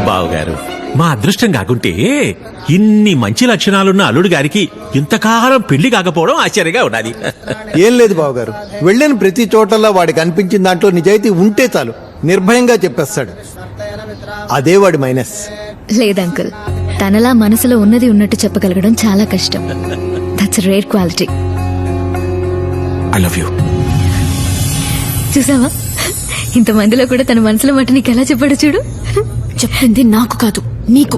బావగారు, మా అదృష్టం కాకుంటే ఇన్ని మంచి లక్షణాలున్న అల్లుడు గారికి ఇంతకాలం పెళ్లి కాకపోవడం ఆశ్చర్యంగా ఉన్నది. ఏం లేదు బావగారు, వెళ్ళిన ప్రతి చోటల్లో వాడికి అనిపించిన దాంట్లో నిజాయితీ ఉంటే చాలు, నిర్భయంగా చెప్పేస్తాడు. అదే వాడి మైనస్. లేదంకుల్, తనలా మనసులో ఉన్నది ఉన్నట్టు చెప్పగలగడం చాలా కష్టం. That's rare quality. I love you. చూసావా, ఇంతమందిలో కూడా తన మనసులో మాట నీకు ఎలా చెప్పాడు చూడు. చెప్పింది నాకు కాదు, నీకు.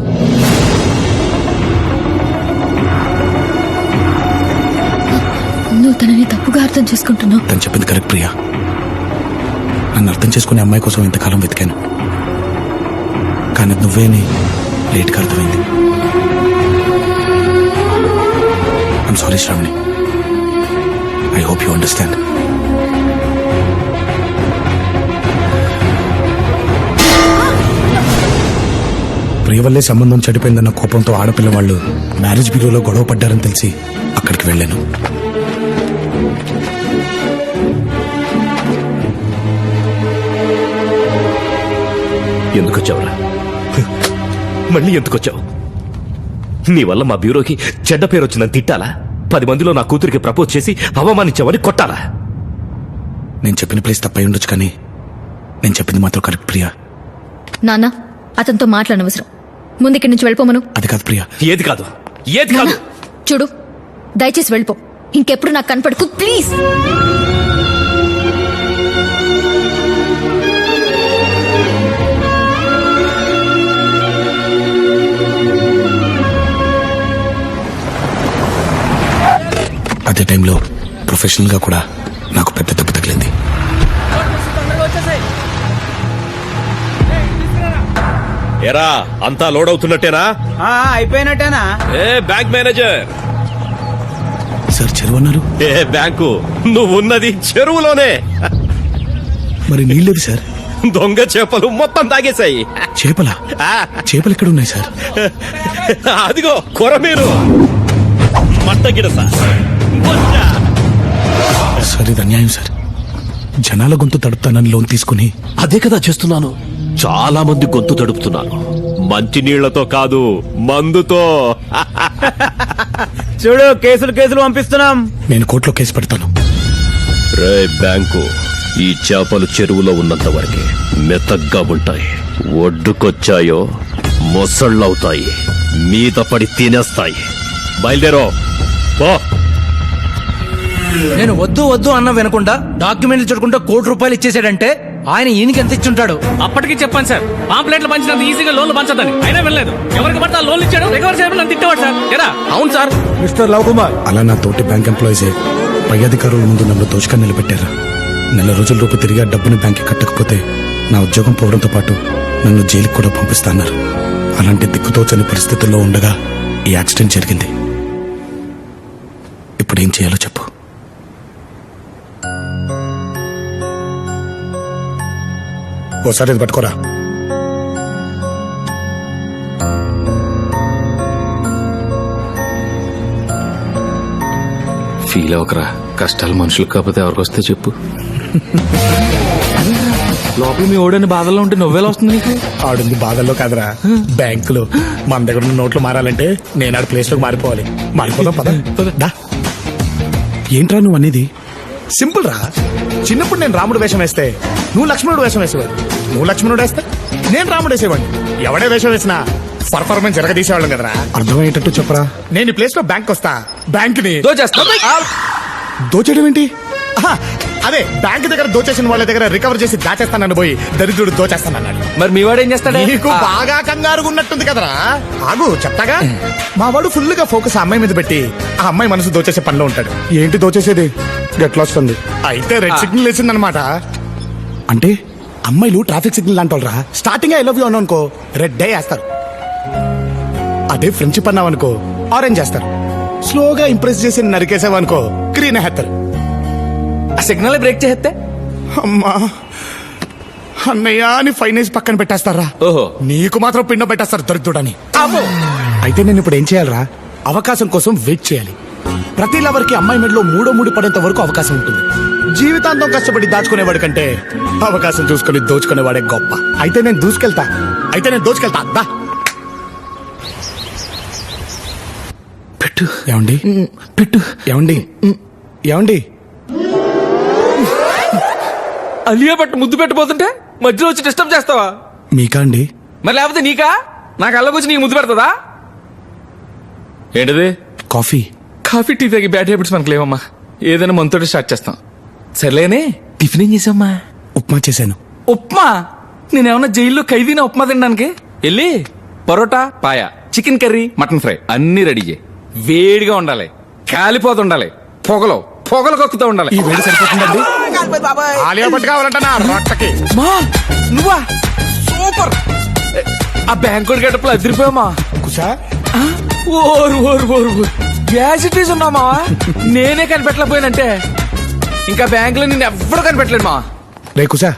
నువ్వు తనని తప్పుగా అర్థం చేసుకుంటున్నావు. తను చెప్పింది కరెక్ట్ ప్రియా. నన్ను అర్థం చేసుకునే అమ్మాయి కోసం ఇంతకాలం వెతికాను, కానీ నువ్వేని లేట్గా అర్థమైంది. I'm sorry Shravani. I hope you understand. Priya వల్లే సంబంధం చెడిపోయిందన్న కోపంతో ఆడపిల్ల వాళ్ళు మ్యారేజ్ బ్యూరోలో గొడవ పడ్డారని తెలిసి అక్కడికి వెళ్ళాను. ఎందుకొచ్చావురా? మళ్ళీ ఎందుకొచ్చావు? నీ వల్ల మా బ్యూరోకి చెడ్డ పేరు వచ్చిందని తిట్టాలా? 10 మందిలో నా కూతురికి ప్రపోజ్ చేసి అవమానించావని కొట్టాలా? నేను చెప్పిన ప్లేస్ తప్పై ఉండొచ్చు, కానీ నేను చెప్పింది మాత్రం కరెక్ట్ ప్రియా. నాన్న, అతనితో మాట్లాడనవసరం. ముందు ఇక్కడి నుంచి వెళ్ళిపోమను. అది కాదు ప్రియా. ఏది కాదు, ఏది కాదు? చూడు, దయచేసి వెళ్ళిపో. ఇంకెప్పుడు నాకు కనపడకు ప్లీజ్. అదే టైంలో ప్రొఫెషనల్ గా కూడా నాకు పెద్ద దెబ్బ తగిలింది. ఎరా, అంతా లోడ్ అవుతున్నట్టేనా? అయిపోయినట్టేనా? ఏ బ్యాంక్ మేనేజర్. సార్ చెరువు అన్నారు. ఏ బ్యాంకు? నువ్వు ఉన్నది చెరువులోనే. మరి నీళ్ళేవి సార్? దొంగ చేపలు మొత్తం తాగేశాయి. చేపలా? చేపలు ఎక్కడ ఉన్నాయి సార్? అదిగో కొరమీరు, మట్టగిడస. సార్ ఇది అన్యాయం సార్. జనాల గొంతు తడుపుతానని లోన్ తీసుకుని అదే కదా చేస్తున్నాను. చాలా మంది గొంతు తడుపుతున్నాను. మంచి నీళ్లతో కాదు, మందుతో. చూడు, కేసులు పంపిస్తున్నాం. నేను కోర్టులో కేసు పెడతాను. రే బ్యాంకు, ఈ చేపలు చెరువులో ఉన్నంత వరకే మెత్తగ్గా ఉంటాయి. ఒడ్డుకొచ్చాయో మొసళ్ళవుతాయి, మీద పడి తినేస్తాయి. బయలుదేరో పో. నేను వద్దు అన్న వినకుండా డాక్యుమెంట్లు చూడకుండా ₹1,00,00,000 ఇచ్చేసాడంటే ఆయన ఈయనకి ఎంత ఇచ్చుంటాడు? అప్పటికి చెప్పాను సార్, పాంప్లెట్లు పంచినంత ఈజీగా లోన్లు పంచదని. అయినా వెళ్ళలేదు. ఎవరికి పడితే ఆ లోన్లు ఇచ్చాడు, రికవర్ చేయాలని తిట్టేవాడు సార్. ఎరా? అవును సార్. మిస్టర్ లవ్ కుమార్, అలా నా తోటి బ్యాంక్ ఎంప్లాయీసే పై అధికారుల ముందు నన్ను దోచుగా నిలబెట్టారు. 4 రోజుల్లోపు తిరిగి ఆ డబ్బుని బ్యాంక్కి కట్టకపోతే నా ఉద్యోగం పోవడంతో పాటు నన్ను జైలుకి కూడా పంపిస్తాన్నారు. అలాంటి దిక్కుతోచని పరిస్థితుల్లో ఉండగా ఈ యాక్సిడెంట్ జరిగింది. ఇప్పుడు ఏం చేయాలో చెప్పు. ఓసారి ఇది పట్టుకోరా. ఫీల్ అవ్వకరా, కష్టాలు మనుషులకు కాకపోతే ఎవరికి వస్తే చెప్పు. లోపల మీ ఓడని బాధల్లో ఉంటే నవ్వేలా వస్తుంది నీకు? ఆడుంది బాధల్లో కాదురా, బ్యాంకులో. మన దగ్గర ఉన్న నోట్లు మారాలంటే నేను ఆడ ప్లేస్ లోకి మారిపోవాలి. మారిపోదాం పద. ఏంట్రా నువ్వు అనేది? సింపుల్ రా. చిన్నప్పుడు నేను రాముడు వేషం వేస్తే నువ్వు లక్ష్మణుడు వేషం వేసేవాడు. నువ్వు లక్ష్మణుడు వేస్తే నేను రాముడు వేసేవాడిని. ఎవడే వేషం వేసినా పర్ఫార్మెన్స్ జరగదీసేవాళ్ళం కదరా. అర్థమయ్యేటట్టు చెప్పరా. నేను ఈ ప్లేస్ లో బ్యాంక్ వస్తా, బ్యాంక్ ని దోచేయడం ఏంటి? అదే బ్యాంక్ దగ్గర దోచేసిన వాళ్ళ దగ్గర రికవర్ చేసి దాచేస్తానని పోయి దరిద్రుడు దోచేస్తానన్నాడు. మరి మీ వాడు ఏం చేస్తాడు? నీకు బాగా కంగారుగా ఉన్నట్టుంది కదరా. ఆగు చెప్తాగా. మా వాడు ఫుల్ గా ఫోకస్ ఆ అమ్మాయి మీద పెట్టి ఆ అమ్మాయి మనసు దోచేసే పనిలో ఉంటాడు. ఏంటి దోచేసేది? గట్లా వస్తుంది. అయితే రెడ్ సిగ్నల్ వేసిందనమాట. అంటే అమ్మాయిలు ట్రాఫిక్ సిగ్నల్ లాంటి వాళ్ళరా. స్టార్టింగ్ ఐ లవ్ యూ అనుకో రెడ్ డే వేస్తారు. అదే ఫ్రెండ్షిప్ అన్నావనుకో ఆరెంజ్ చేస్తారు. స్లోగా ఇంప్రెస్ చేసి నరికేసావనుకో గ్రీన్ వేస్తారు. ఆ సిగ్నల్ బ్రేక్ చేస్తే అమ్మా అన్నయ్య అని ఫైనేజ్ పక్కన పెట్టేస్తారా. ఓహో, నీకు మాత్రం పిండం పెట్టేస్తారు దరిద్రుడని. అయితే నేను ఇప్పుడు ఏం చేయాలరా? అవకాశం కోసం వెయిట్ చేయాలి. ప్రతి లవర్ కి అమ్మాయి మెడలో మూడో ముడి పడేంత వరకు అవకాశం ఉంటుంది. జీవితాంతం కష్టపడి దాచుకునేవాడి కంటే అవకాశం చూసుకుని దోచుకునేవాడే గొప్ప. అయితే నేను దోచుకెళ్తా దా. పెట్టు ఏమండి పెట్టు. ఏమండి అలియా పట్టు ముద్దు పెట్టబోతుంటే మధ్యలో వచ్చి డిస్టర్బ్ చేస్తావా? మీకా అండి? మరి లేకపోతే నీకా? నాకు అల్లకొచ్చి నీకు ముద్దు పెడతదా? ఏంటిది? కాఫీ. కాఫీ టీ తాగి బ్యాడ్ హ్యాబిట్స్ మనకు లేవమ్మా. ఏదైనా మనతోటి స్టార్ట్ చేస్తాం. సర్లేనే, టిఫిన్ ఏం చేసామ్మా? ఉప్మా చేశాను. ఉప్మా? నేనేమన్నా జైల్లో ఖైదీనా ఉప్మా తినడానికి? వెళ్ళి పరోటా, పాయ, చికెన్ కర్రీ, మటన్ ఫ్రై అన్ని రెడీ చేయి. వేడిగా ఉండాలి, కాలిపోతుండాలి, పొగలు కక్కుతూ ఉండాలి. ఈ వేడి సరిపోతుందండి. ఆలియా భట్ కావాలంట నా రొట్టకి. మా నువ్వా? సూపర్. ఆ బ్యాంకుడి గడపలు అదిరిపోయామా? కుసా ఓరు గ్యాసిటీస్ ఉన్నామా? నేనే కనిపెట్టలేకపోయానంటే ఇంకా బ్యాంక్ లో నిన్ను ఎవ్వరు కనిపెట్టలేడు మా. రే కుసా,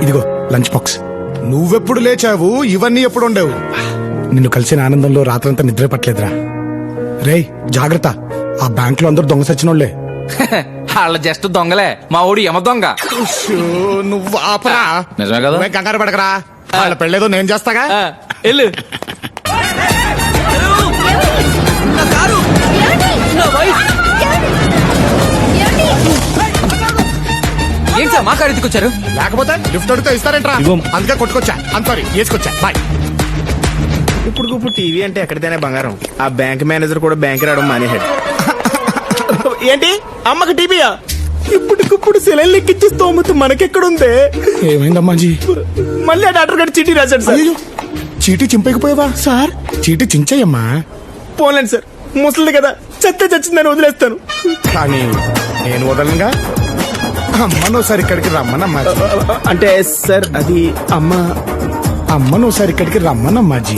ఇదిగో లంచ్ బాక్స్. నువ్వెప్పుడు లేచావు? ఇవన్నీ ఎప్పుడు ఉండేవు? నిన్ను కలిసిన ఆనందంలో రాత్రంతా నిద్ర పట్టలేదురా. రేయ్ జాగ్రత్త, ఆ బ్యాంక్ లో అందరూ దొంగ సచ్చినోళ్లే. వాళ్ళ జస్ట్ దొంగలే, మా ఊడి యమ దొంగ. నువ్వు ఆపరా. నిజమే కదా? నువ్వేం కంగారు పడకరా, వాళ్ళ పెళ్ళేదో నేను చేస్తాగా. వెళ్ళు. ఏం సార్ మా కారు ఎత్తుకొచ్చారు? లేకపోతే లిఫ్ట్ అడిగితే ఇస్తారేంట్రా? అందుకే కొట్టుకొచ్చా. సారీ వేసుకొచ్చా. బాయ్. ఇప్పుడు టీవీ అంటే ఎక్కడితేనే బంగారం. ఆ బ్యాంక్ మేనేజర్ కూడా బ్యాంక్ రావడం మానేశాడు. ఏంటి అమ్మకి టీవీయా? ఇప్పటికిప్పుడు సెలైన్ లెక్కిచ్చే స్తోమత మనకెక్కడుందే? ఏమైందమ్మా జీ? మళ్ళీ ఆ డాక్టర్ గారు చీటీ రాశాడు సార్. అయ్యో, చీటీ చింపకపోయావా? సార్ చీటీ చించేయమ్మా. పోలేండి సార్, ముసలిది కదా, చెత్త చచ్చిందని వదిలేస్తాను. కానీ నేను వదలంగా. అమ్మను ఒకసారి ఇక్కడికి రమ్మనమ్మా. అంటే సార్ అది అమ్మను ఒకసారి ఇక్కడికి రమ్మనమ్మా జీ.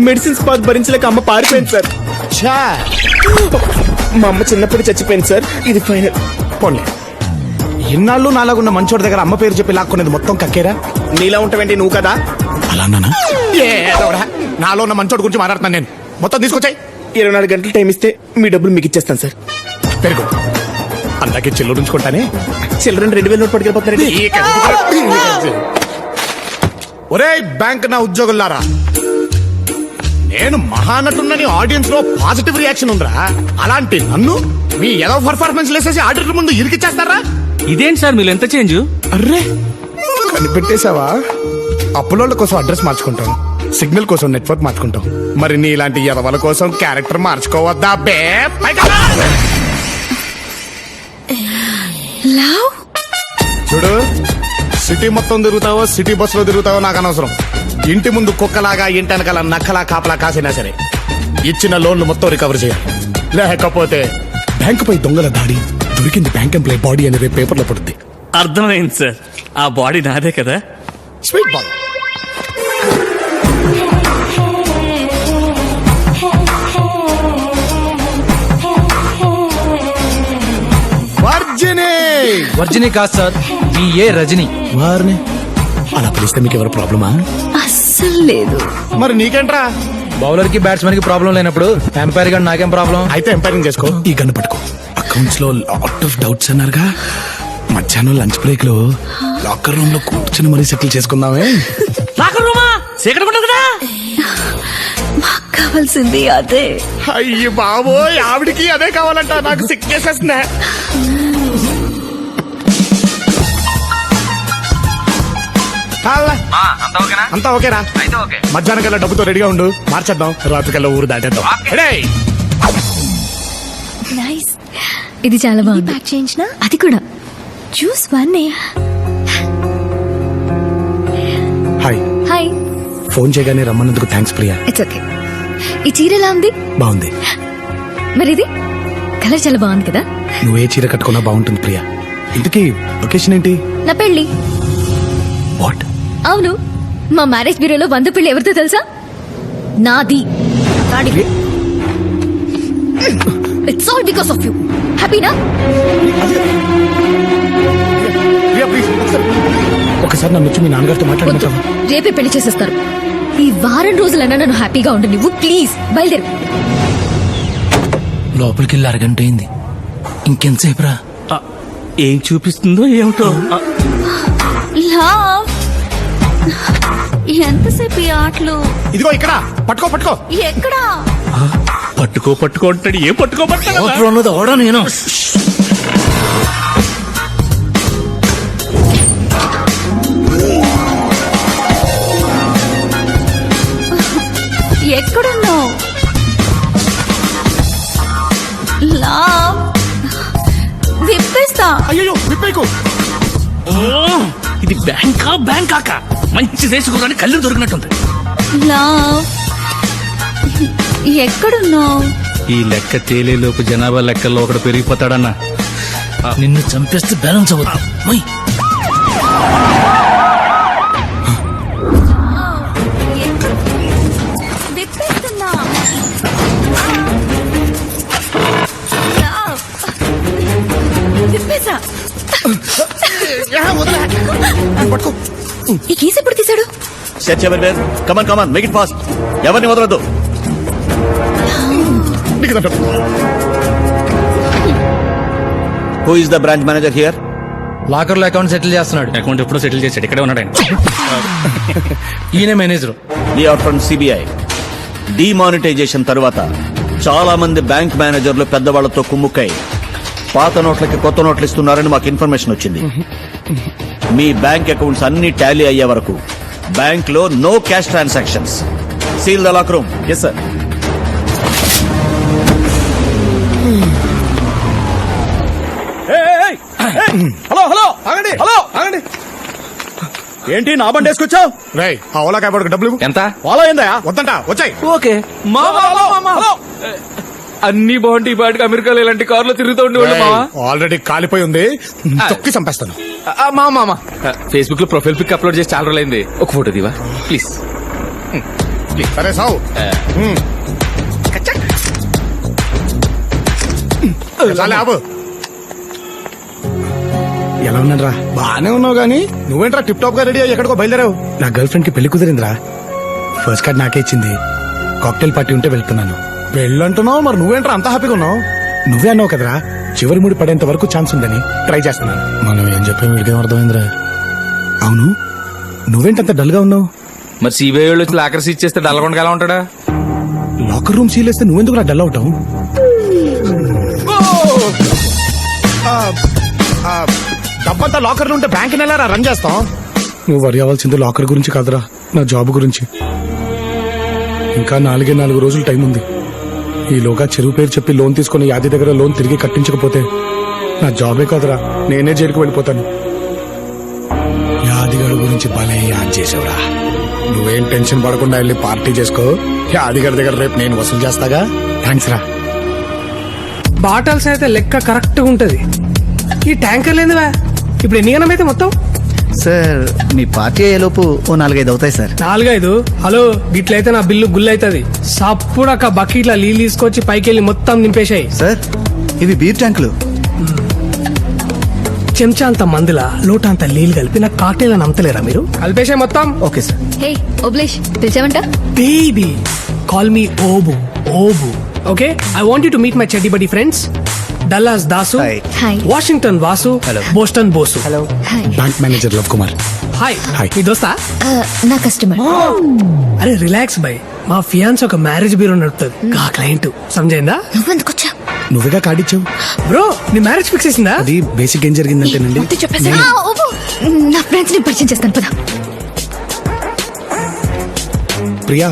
మెడిసిన్స్ పాత్ భరించలేక అమ్మ పారిపోయింది సార్. ఛా, మా అమ్మ చిన్నప్పుడు చచ్చిపోయింది సార్. ఇది ఫైనల్. పోన్లే. ఇన్నాళ్ళు నాలాగున్న మంచోడి దగ్గర అమ్మ పేరు చెప్పి లాక్కునేది మొత్తం కక్కేరా? నీలా ఉంటావేంటి నువ్వు కదా? అలా నాలో ఉన్న మంచోడి గురించి మాట్లాడుతున్నాను నేను. మొత్తం తీసుకొచ్చాయి. 24 గంటలు టైం ఇస్తే మీ డబ్బులు మీకు ఇచ్చేస్తాను సార్. పెరుగు అందాకే చెల్లుంచుకుంటానే. Children 2000 note పట్టుకెళ్ళిపోతారండి. ఒరే బ్యాంక్ నా ఉద్యోగులారా, నేను మహానటున్నని ఆడియన్స్ లో పాజిటివ్ రియాక్షన్ ఉందిరా. అలాంటి నన్ను మీ ఏదో పర్ఫార్మెన్స్ లేసేసి ఆడిటర్ ముందు ఇరికిచ్చేస్తారా? ఇదేంటి సార్ మీరు ఎంత చేంజ్? అర్రే కనిపెట్టేశావా? అప్పులోళ్ళ కోసం అడ్రస్ మార్చుకుంటాం, సిగ్నల్ కోసం నెట్వర్క్ మార్చుకుంటాం. మరి నీ ఇలాంటి ఎదవల కోసం క్యారెక్టర్ మార్చుకోవద్దా బే? పైగా లవ్ చూడు, సిటీ మొత్తం తిరుగుతావో సిటీ బస్ లో తిరుగుతావో నాకు అనవసరం. ఇంటి ముందు కుక్కలాగా ఇంటి వెనకాల నక్కలా కాపలా కాసినా సరే ఇచ్చిన లోన్లు మొత్తం రికవర్ చేయాలి. లేకపోతే బ్యాంకు పై దొంగల దాడి, దొరికింది బ్యాంక్ ఎంప్లాయ్ బాడీ అని రేపు పేపర్లో పడుద్ది. అర్థమైంది సార్, ఆ బాడీ నాదే కదా. Sweet ball. వర్జిని కాదు సార్, బిఏ రజని. వారిని అలా పిలిస్తే మీకు ఎవరు ప్రాబ్లమా? అస్సలు లేదు. మరి నీకేంట్రా? బౌలర్ కి బ్యాట్స్మెన్ కి ప్రాబ్లం లేనప్పుడు ఎంపైర్ గా నాకేం ప్రాబ్లం? అయితే ఎంపైరింగ్ చేసుకో. ఈ గన్ను పట్టుకో. అకౌంట్స్ లో లాట్ ఆఫ్ డౌట్స్ అన్నారుగా, మధ్యాహ్నం లంచ్ బ్రేక్ లో లాకర్ రూమ్ లో కూర్చొని మరీ సెటిల్ చేసుకుందామే. లాకర్ రూమా? సీక్రెట్ ఉండదు కదా. మాకు కావాల్సింది అదే. అయ్యి బాబోయ్, ఆవిడికి అదే కావాలంట. నాకు సిక్ చేసేస్తున్నా. అంతా ఓకేనా? మధ్యాహ్నం కల్లా డబ్బుతో రెడీగా ఉండు, మార్చేద్దాం. రాత్రి కల్లా ఊరు దాటేద్దాం. నైస్. ఇది చాలా బాగుంది. ప్యాక్ చేయించిన అది కూడా జ్యూస్ వన్నే. హాయ్. హాయ్. ఫోన్ చేయగానే రమ్మన్నందుకు థ్యాంక్స్ ప్రియా. It's okay. ఈ చీర ఎలా ఉంది? బాగుంది. మరి ఇది కలర్ చాలా బాగుంది కదా. నువ్వే చీర కట్టుకున్నా బాగుంటుంది ప్రియా. ఇంతకీ లొకేషన్ ఏంటి? నా పెళ్లి. వాట్? అవును, మా మ్యారేజ్ బ్యూరోలో 100 పెళ్లి ఎవరితో తెలుసా? నాది. It's all because of you. హ్యాపీనా? ప్రియా ప్లీజ్ ఒకసారి నన్ను వచ్చి మీ నాన్నగారితో మాట్లాడమంటావా? రేపే పెళ్లి చేసేస్తారు. ఈ వారం రోజులన్నా నన్ను హ్యాపీగా ఉండు నువ్వు. ప్లీజ్ బయలుదేరు. లోపలికి వెళ్ళి అరగంట అయింది, ఇంకెంతసేపు రా? ఏం చూపిస్తుందో ఏమిటో. లవ్, ఎంతసేపు ఈ ఆటలు? ఇదిగో ఇక్కడ పట్టుకో పట్టుకో. ఎక్కడా? పట్టుకో అంటాడు. ఏం పట్టుకోబట్టాడు? ఓటర్ ఉన్నది ఓడా నేను. ఎక్కడున్నావు? లవ్, విప్పేస్తా. అయ్యో విప్పేకు. ఇది బ్యాంకాక మంచి దేశకురాని కళ్ళు దొరికినట్టుంది. లవ్, ఎక్కడున్నావు? ఈ లెక్క తేలేలోపు జనాభా లెక్కల్లో ఒకడు పెరిగిపోతాడన్నా. నిన్ను చంపేస్తే బ్యాలెన్స్ అవుతుంది. విప్పేస్తున్నా. లవ్, విప్పేసా. పట్టుకో. ఈ కేసు ఎప్పుడు తీశాడు? Search everywhere. Come on come on make it fast. ఎవరిని వదలదు. Who is the branch manager here? Locker లో అకౌంట్ సెటిల్ చేస్తున్నాడు. అకౌంట్ ఎప్పుడో సెటిల్ చేశాడు, ఇక్కడే ఉన్నాడు ఆయన. ఈయన manager. The out from CBI. Demonetisation తరువాత చాలా మంది బ్యాంక్ మేనేజర్లు పెద్దవాళ్లతో కుమ్ముక్కై పాత నోట్లకి కొత్త నోట్లు ఇస్తున్నారని మాకు ఇన్ఫర్మేషన్ వచ్చింది. మీ బ్యాంక్ అకౌంట్స్ అన్ని టాలీ అయ్యే వరకు బ్యాంక్ లో no cash transactions. Seal the lock room. Yes sir. Hello ఆగండి. ఆగండి. ఏంటి నా బండి వేసుకొచ్చావు? రేయ్, ఆ ఓలా క్యాబ్ డబ్బులు ఇవ్వు. ఎంత? ఫాలో అయిందా? వద్దంట, వచ్చాయి. ఓకే. అన్ని బాగుంటాయి. పాటికి అమెరికాలో ఇలాంటి కార్లో తిరుగుతూ ఉండేవాళ్ళు మావా. ఆల్రెడీ కాలిపోయి ఉంది, తొక్కి చంపేస్తాను. మామా ఫేస్బుక్ లో ప్రొఫైల్ పిక్ అప్లోడ్ చేసి చాలా రోజులైంది. ఒక ఫోటో దివా ప్లీజ్. సరే సావు. చాలే ఆపు. ఎలా ఉన్నారా? బానే ఉన్నావు గానీ నువ్వేంట్రా టిప్ టాప్ గా రెడీ అయ్యి ఎక్కడికో బయలుదేరావు? నా గర్ల్ ఫ్రెండ్ కి పెళ్లి కుదిరిందిరా. ఫస్ట్ కార్డ్ నాకే ఇచ్చింది. కాక్టైల్ పార్టీ ఉంటే వెళ్తున్నాను. పెళ్ళంటున్నావు, మరి నువ్వేంట్రా అంత హ్యాపీగా ఉన్నావు? నువ్వే అన్నావు కదరా చివరి ముడి పడేంత వరకు ఛాన్స్ ఉందని. ట్రై చేస్తున్నాను. మనం ఏం చెప్పాం వీడికేం అర్థమైందిరా? అవును, నువ్వేంటంత డల్ గా ఉన్నావు? మరి సిబిఐ వాళ్ళు వచ్చి లాకర్ సీజ్ చేస్తే డల్గొండగా ఎలా ఉంటాడా? లాకర్ రూమ్ సీల్ వేస్తే నువ్వెందుకు నా డల్ అవుతావు? డబ్బంతా లాకర్ లో ఉంటే బ్యాంక్ నెల రన్ చేస్తాం. నువ్వు వరి అవ్వాల్సింది లాకర్ గురించి కాదురా, నా జాబ్ గురించి. ఇంకా 4 రోజులు టైం ఉంది. ఈలోగా చెరువు పేరు చెప్పి లోన్ తీసుకుని యాది దగ్గర లోన్ తిరిగి కట్టించకపోతే నా జాబే కాదురా, నేనే జైలుకు వెళ్ళిపోతాను. యాదిగడు గురించి భలే యాద్ చేసావురా. నువ్వేం టెన్షన్ పడకుండా వెళ్ళి పార్టీ చేసుకో. యాదిగడి దగ్గర రేపు నేను వసూలు చేస్తాగా. థ్యాంక్స్ రా. బాటల్స్ అయితే లెక్క కరెక్ట్ గా ఉంటది. ఈ ట్యాంకర్ లేదువా? ఇప్పుడు ఎన్ని గణం అయితే మొత్తం? సార్ మీ పార్టీ అయ్యేలోపు ఓ 4-5 అవుతాయి సార్. 4-5? హలో, గిట్లయితే నా బిల్లు గుల్ అవుతుంది. సప్పుడు ఒక బకెట్ల నీళ్ళు తీసుకొచ్చి పైకి వెళ్ళి మొత్తం నింపేశాయి. సార్ ఇవి బీర్ ట్యాంకులు. చెంచా అంత మందుల లోట అంత నీళ్ళు కలిపి నాకు కాక్టైల్ అని అమ్మతలేరా మీరు? కలిపేశాయి మొత్తం. Okay sir. హే ఓబ్లేష్, పిలిచావంట? Baby call me Obu. Obu. Okay, I want you to meet my chaddi buddy friends. Dallas Dasu. Hi. Hi. Washington Vasu. Boston Bosu. Hi. Bank manager love Kumar. Hi. Hi. మీ దోస్తా? నా కస్టమర్. అరే రిలాక్స్ బై, మా ఫియాన్స్ ఒక మ్యారేజ్ బ్యూరో నడుపుతుంది. ఆ client సమజైందా? నువ్వెందుకొచ్చా? నువ్వేగా కార్డు ఇచ్చావు. బ్రో నీ మ్యారేజ్ ఫిక్స్ చేసిందా? అది బేసిక్ ఏం జరిగిందంటేనండి, నా ఫ్రెండ్స్ ని పరిచయం చేస్తాను పదా. ప్రియా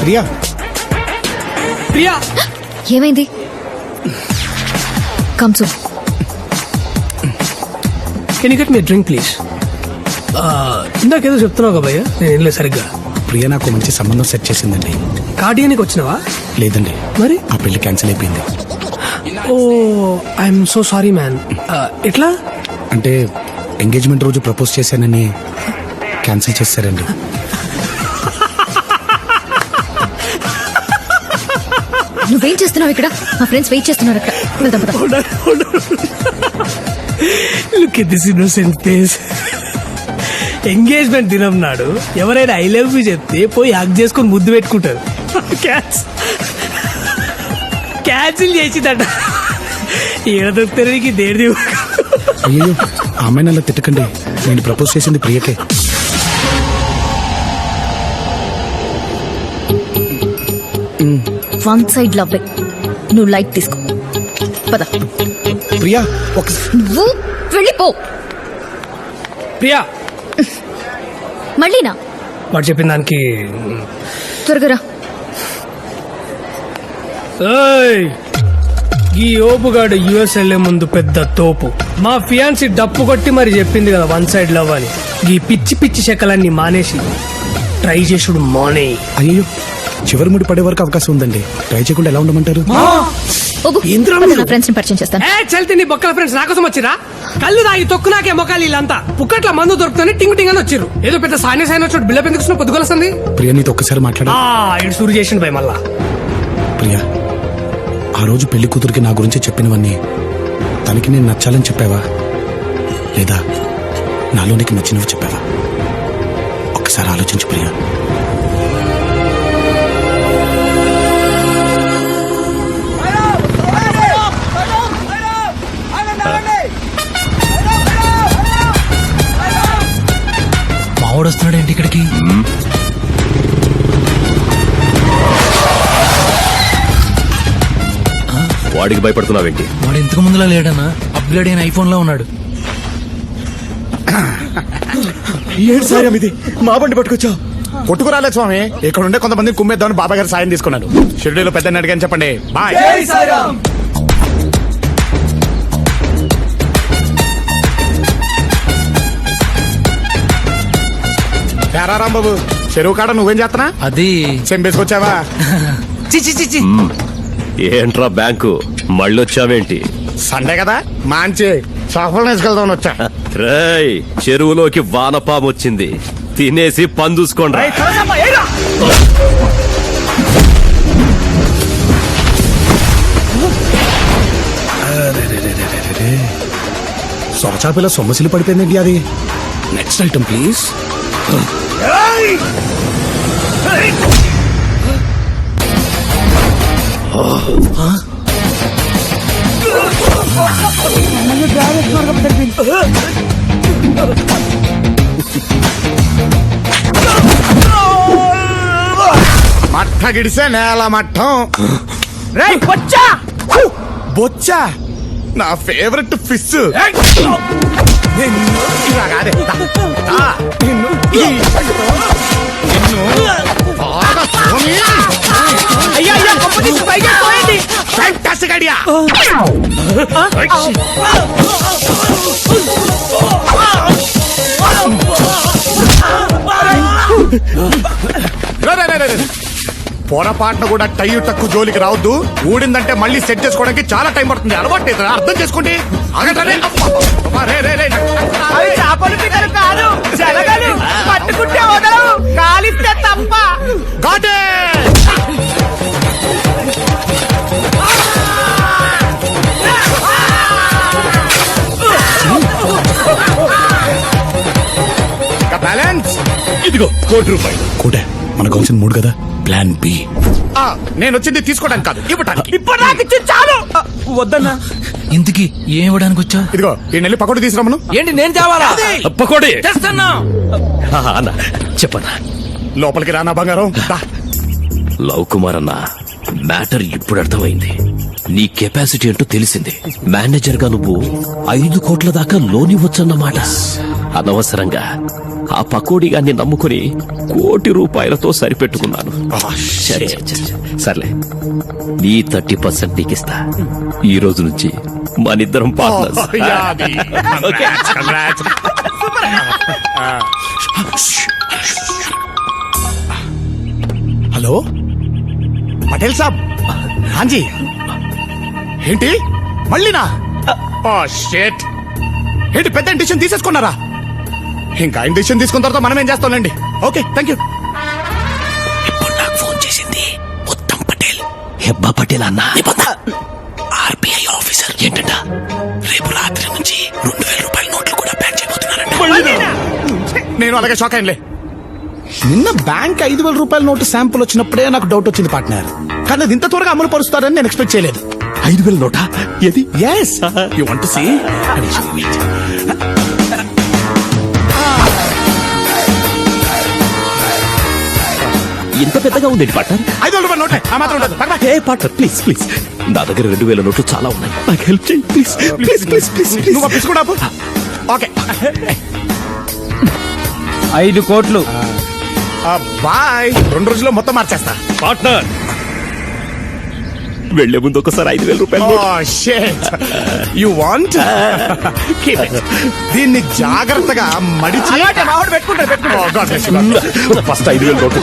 ప్రియా ప్రియా ఏమైంది? Come soon. Can you get me drink please? ఇందాకేదో చెప్తున్నావు కదా భయ్య, నేను ఏం లేదు సరిగ్గా. ప్రియా నాకు మంచి సంబంధం సెట్ చేసిందండి. కార్డియానికి వచ్చినావా? లేదండి, మరి ఆ పెళ్లి క్యాన్సిల్ అయిపోయింది. ఓ ఐఎమ్ సో సారీ మ్యాన్. ఎట్లా? అంటే ఎంగేజ్మెంట్ రోజు ప్రపోజ్ చేశానని క్యాన్సిల్ చేశారండి. నువ్వేం చేస్తున్నావు ఇక్కడ? మా ఫ్రెండ్స్ వెయిట్ చేస్తున్నారు అక్కడ. వెళ్దాం పద. Look at this innocent face. Engagement దినం నాడు ఎవరైనా ఐ లవ్ యూ చెప్తే పోయి హగ్ చేసుకుని ముద్దు పెట్టుకుంటారు. క్యాన్సిల్ చేసిందట. ఈడ దొరుకుతానికి దేడి అయ్యో ఆ అమ్మాయిని అలా తిట్టకండి, నేను ప్రపోజ్ చేసింది ప్రియకే. One side love. నువ్వు లైట్ తీసుకో. పద. ప్రియా ఒక నువ్వు వెళ్ళిపో. ప్రియా మళ్ళీనా? వాడు చెప్పిన దానికి త్వరగా రా. ఏయ్, ఈ ఓపుగాడు యుఎస్ వెళ్లే ముందు పెద్ద తోపు. మా ఫియాన్సీ డప్పు కొట్టి మరి చెప్పింది కదా వన్ సైడ్ లవ్ అని. ఈ పిచ్చి పిచ్చి శకలన్నీ మానేసి ట్రై చేసుడు మానే. అయ్యో చివరి ముడి పడే వరకు అవకాశం ఉందండి, ట్రై చేయకుండా ఎలా ఉండమంటారు? ఓగు, నా ఫ్రెండ్స్ ని పరిచయం చేస్తాను. ఏ చల్తి నీ బొక్కల ఫ్రెండ్స్ నాకోసం వచ్చిరా? కళ్ళు తాగి తొక్కు నాకే మొక్కలు వీళ్ళంతా పుక్కట్ల మందు దొరుకుతుంది టింగ్ టింగ్ అని వచ్చిర్రు. ఏదో పెద్ద సాయన సాయన వచ్చాడు బిల్ల పెందుకు పొద్దుగొలుస్తుంది. ప్రియా నీతో ఒక్కసారి మాట్లాడా? ఇటు సూరు చేసిండు భయ మళ్ళా. ప్రియా ఆ రోజు పెళ్లి కూతురికి నా గురించి చెప్పినవన్నీ తనకి నేను నచ్చాలని చెప్పావా, లేదా నాలో నీకు నచ్చినవి చెప్పావా? ఒక్కసారి ఆలోచించు ప్రియా. మావాడు వస్తున్నాడు ఏంటి ఇక్కడికి? వాడికి భయపడుతున్నావేంటి? వాడు ఇంతకు ముందులా లేడన్నా, అప్గ్రేడ్ అయిన ఐఫోన్ లో ఉన్నాడు. ఏంటి సాయం ఇది, మా బండి పట్టుకొచ్చా? కొట్టుకురాలేదు స్వామి, ఇక్కడ ఉండే కొంతమంది కుమ్మేద్దామని బాబా గారు సాయం తీసుకున్నాను. షిరిడీలో పెద్ద అడిగాని చెప్పండి. బాయ్. రాంబాబు చెరువు కాడ నువ్వేం చేస్తున్నా? అది చెంపేసుకొచ్చావా? చిచి ఏంట్రా బ్యాంకు మళ్ళొచ్చావేంటి? సండే కదా మంచి సఫలం వేసుకెళ్దామని వచ్చా. రేయ్, చెరువులోకి వానపాము వచ్చింది, తినేసి పని చూసుకోండి. సొరచాపిల సొమ్మసిలు పడిపోయిందండి. అది నెక్స్ట్ ఐటమ్ ప్లీజ్. మట్ట గిడిసే నేల మట్టం. బొచ్చా నా ఫేవరెట్ ఫిష్. Fantastic idea. పొరపాటున కూడా టై టక్కు జోలికి రావద్దు. ఊడిందంటే మళ్ళీ సెట్ చేసుకోవడానికి చాలా టైం పడుతుంది. అలవాటు లేదు, అర్థం చేసుకోండి. బ్యాలెన్స్ ఇదిగో ₹1,00,00,000. కోటే మనకు కావాల్సిన 3 కదా. Plan B. నేను వచ్చింది తీసుకోవడానికి కాదు, ఇవ్వడానికి. ఇప్పుడు నాకు ఇచ్చి చాలు. వద్దన్నా. ఇంతకి ఏం ఇవ్వడానికి వచ్చా? ఇదిగో ఈ నెల్లి పకోడీ తీసుకురామను. ఏంటి నేను తేవాలా? పకోడీ తెస్తున్నా. అన్న చెప్పనా? లోపలికి రానా బంగారం. లవ్ కుమార్ అన్న, మ్యాటర్ ఇప్పుడు అర్థమైంది. నీ కెపాసిటీ ఏంటో తెలిసింది. మేనేజర్ గా నువ్వు 5 కోట్ల దాకా లోన్ ఇవ్వచ్చన్నమాట. అనవసరంగా ఆ పకోడీగాన్ని నమ్ముకుని ₹1,00,00,000 సరిపెట్టుకున్నాను. సర్లే, నీ 30% నీకిస్తా. ఈ రోజు నుంచి మనిద్దరం పార్ట్నర్స్. హలో పటేల్ సాబ్. హాంజీ. ఏంటి మళ్ళీనా? షేట్. ఏంటి పెద్ద డిసిషన్ తీసేసుకున్నారా? ఇంకా ఆయన డిసిషన్ తీసుకున్న తర్వాత మనం ఏం చేస్తాంలేండి. Okay thank you. ఇప్పుడు నాకు ఫోన్ చేసింది ఉత్తమ్ పటేల్. హెబ్బా పటేల్ అన్న, ఆర్బీఐ ఆఫీసర్. ఏంటంట, రేపు రాత్రి నుంచి ₹2,000 నోట్లు కూడా బ్యాన్ చేయబోతున్నారంట. నేను అలాగే షాక్ అయ్యలే. నిన్న బ్యాంక్ ₹5,000 నోటు శాంపుల్ వచ్చినప్పుడే నాకు డౌట్ వచ్చింది పార్ట్నర్. కానీ అది ఇంత త్వరగా అమలు పరుస్తారని నేను ఎక్స్పెక్ట్ చేయలేదు. 5,000 నోటా ఏది? Yes you want to see? ఇంత పెద్దగా ఉంది పార్ట్నర్. 5,000 రూపాయల నోటే ఆ మాత్రం ఉండదు. పక్కన. ఏ పార్ట్నర్ ప్లీజ్ ప్లీజ్, నా దగ్గర 2,000 నోట్లు చాలా ఉన్నాయి, నాకు హెల్ప్ చేయండి please please please please please. నువ్వు పిసుకుడా ఓకే 5 కోట్లు. బాయ్. 2 రోజుల్లో మొత్తం మార్చేస్తా. పార్ట్నర్ వెళ్లే ముందు ఒకసారి 5,000 రూపాయలు నోటు. యు వాంట్ దీన్ని జాగ్రత్తగా మడిచి పెట్టుకుంటాడు Oh, God bless you, God bless you. First 5,000 నోట్లు